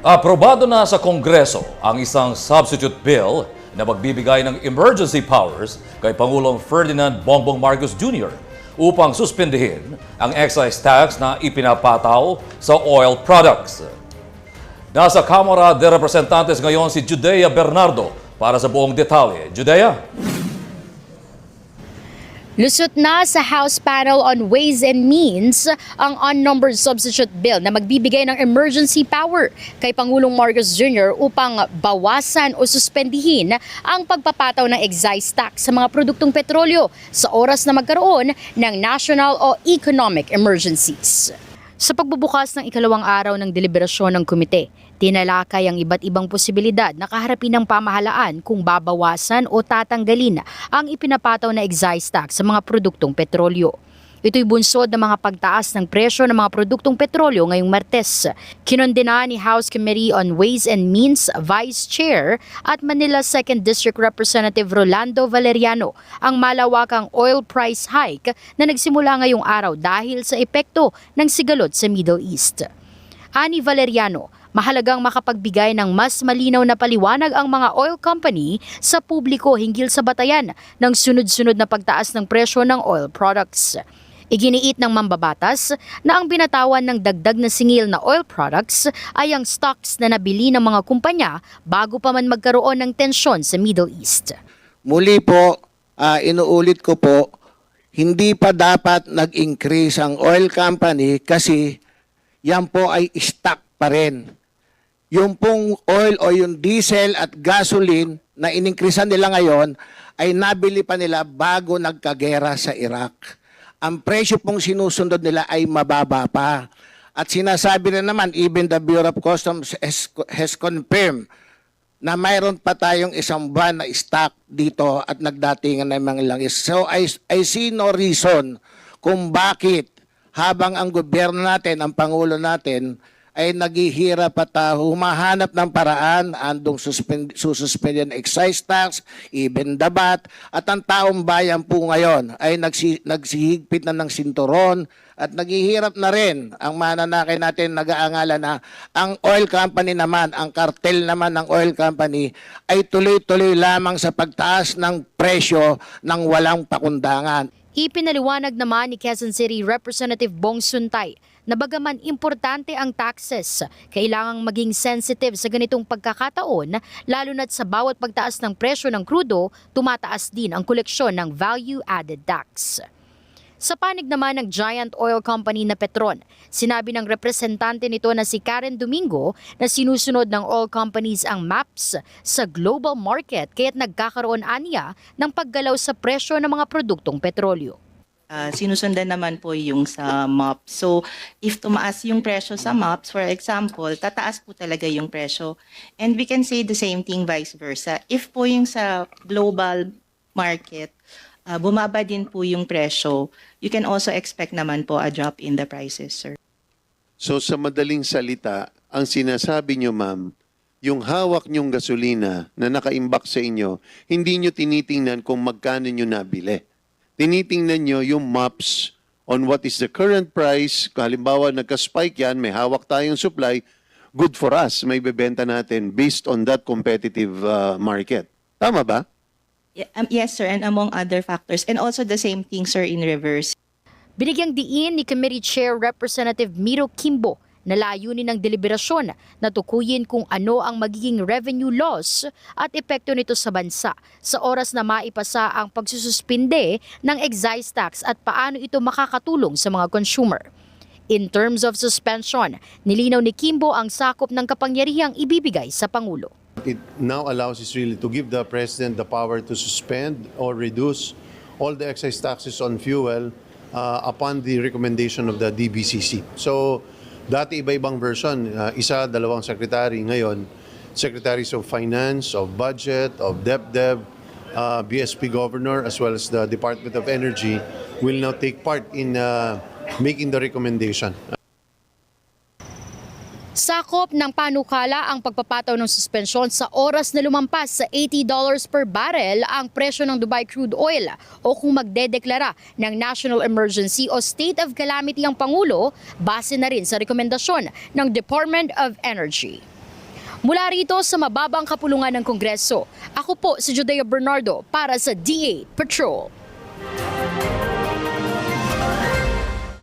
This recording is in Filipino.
Aprobado na sa Kongreso ang isang substitute bill na magbibigay ng emergency powers kay Pangulong Ferdinand Bongbong Marcos Jr. upang suspindihin ang excise tax na ipinapataw sa oil products. Nasa Kamara de Representantes ngayon si Judea Bernardo para sa buong detalye. Judea? Lusot na sa House Panel on Ways and Means ang unnumbered substitute bill na magbibigay ng emergency power kay Pangulong Marcos Jr. upang bawasan o suspendihin ang pagpapataw ng excise tax sa mga produktong petrolyo sa oras na magkaroon ng national o economic emergencies. Sa pagbubukas ng ikalawang araw ng deliberasyon ng komite, tinalakay ang iba't ibang posibilidad na kaharapin ng pamahalaan kung babawasan o tatanggalin ang ipinapataw na excise tax sa mga produktong petrolyo. Ito'y bunsod ng mga pagtaas ng presyo ng mga produktong petrolyo ngayong Martes. Kinondena ni House Committee on Ways and Means Vice Chair at Manila 2nd District Representative Rolando Valeriano ang malawakang oil price hike na nagsimula ngayong araw dahil sa epekto ng sigalot sa Middle East. Ani Valeriano, mahalagang makapagbigay ng mas malinaw na paliwanag ang mga oil company sa publiko hinggil sa batayan ng sunod-sunod na pagtaas ng presyo ng oil products. Iginiit ng mambabatas na ang binatawan ng dagdag na singil na oil products ay ang stocks na nabili ng mga kumpanya bago pa man magkaroon ng tensyon sa Middle East. Muli po, inuulit ko po, hindi pa dapat nag-increase ang oil company kasi yan po ay stock pa rin. Yung pong oil o yung diesel at gasoline na in-increasean nila ngayon ay nabili pa nila bago nagkagera sa Iraq. Ang presyo pong sinusundod nila ay mababa pa. At sinasabi na naman, even the Bureau of Customs has confirmed na mayroon pa tayong isang buwan na stock dito at nagdatingan ng mga langis. So I see no reason kung bakit habang ang gobyerno natin, ang Pangulo natin, ay naghihirap at humahanap ng paraan, andong sususpendin excise tax, even the VAT, at ang taong bayan po ngayon ay nagsihigpit na ng sinturon at naghihirap na rin ang mananakay natin nag-aangalan na ang oil company naman, ang kartel naman ng oil company ay tuloy-tuloy lamang sa pagtaas ng presyo ng walang pakundangan. Ipinaliwanag naman ni Quezon City Representative Bong Suntay na bagaman importante ang taxes, kailangang maging sensitive sa ganitong pagkakataon lalo na't sa bawat pagtaas ng presyo ng krudo, tumataas din ang koleksyon ng value-added tax. Sa panig naman ng giant oil company na Petron, sinabi ng representante nito na si Karen Domingo na sinusunod ng oil companies ang maps sa global market kaya't nagkakaroon aniya ng paggalaw sa presyo ng mga produktong petrolyo. Sinusundan naman po yung sa MOPS. So, if tumaas yung presyo sa MOPS, for example, tataas po talaga yung presyo. And we can say the same thing vice versa. If po yung sa global market, bumaba din po yung presyo, you can also expect naman po a drop in the prices, sir. So sa madaling salita, ang sinasabi nyo ma'am, yung hawak nyong gasolina na nakaimbak sa inyo, hindi nyo tinitingnan kung magkano nyo nabili. Tinitingnan nyo yung maps on what is the current price. Halimbawa, nagka-spike yan, may hawak tayong supply, good for us, may bebenta natin based on that competitive market. Tama ba? Yes, sir, and among other factors. And also the same thing, sir, in reverse. Binigyang diin ni Committee Chair Representative Miro Kimbo na layunin ng deliberasyon na tukuyin kung ano ang magiging revenue loss at epekto nito sa bansa sa oras na maipasa ang pagsususpinde ng excise tax at paano ito makakatulong sa mga consumer. In terms of suspension, nilinaw ni Kimbo ang sakop ng kapangyarihang ibibigay sa Pangulo. It now allows us really to give the President the power to suspend or reduce all the excise taxes on fuel upon the recommendation of the DBCC. So, dati iba-ibang version, isa, dalawang secretary. Ngayon, secretaries of finance, of budget, of DepDev, BSP governor, as well as the Department of Energy will now take part in making the recommendation. Sakop ng panukala ang pagpapataw ng suspensyon sa oras na lumampas sa $80 per barrel ang presyo ng Dubai crude oil o kung magdedeklara ng national emergency o state of calamity ang Pangulo base na rin sa rekomendasyon ng Department of Energy. Mula rito sa mababang kapulungan ng Kongreso, ako po si Judea Bernardo para sa D8 Patrol.